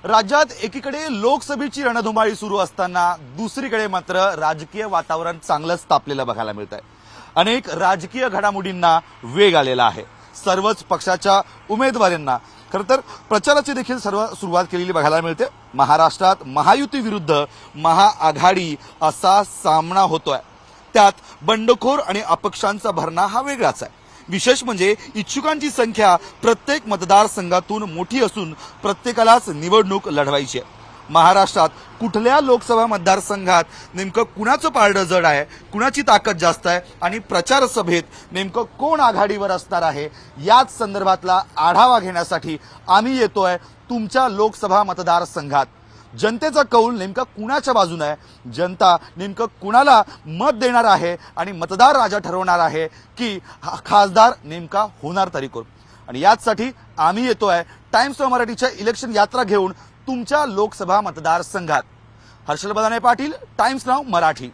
राज्यात एकीकडे लोकसभेची रणधुमाळी सुरू असताना दुसरीकडे मात्र राजकीय वातावरण चांगलंच तापलेलं बघायला मिळत आहे। अनेक राजकीय घडामोडींना वेग आलेला आहे। सर्वच पक्षाच्या उमेदवारांना खरं तर प्रचाराची देखील सुरुवात केलेली बघायला मिळते। महाराष्ट्रात महायुती विरुद्ध महाआघाडी असा सामना होतोय। त्यात बंडखोर आणि अपक्षांचा भरणा हा वेगळाच आहे। विशेष म्हणजे इच्छुकांची संख्या प्रत्येक मतदारसंघातून मोठी असून प्रत्येकालाच निवडणूक लढवायची आहे। महाराष्ट्रात कुठल्या लोकसभा मतदारसंघात नेमकं कुणाचं पारडं जड आहे, कुणाची ताकद जास्त आहे आणि प्रचार सभेत नेमकं कोण आघाडीवर असणार आहे, याच संदर्भातला आढावा घेण्यासाठी आम्ही येतोय तुमच्या लोकसभा मतदारसंघात। जनतेचा कौल नेमका कुणाच्या बाजूने आहे, जनता नेमकं कुणाला मत देणार आहे आणि मतदार राजा ठरवणार आहे की खासदार नेमका होणार तरी कोण। आणि याचसाठी आम्ही येतोय टाइम्स ऑफ मराठीच्या इलेक्शन यात्रा घेऊन तुमच्या लोकसभा मतदारसंघात। हर्षल बदाने पाटील, टाइम्स नाव मराठी।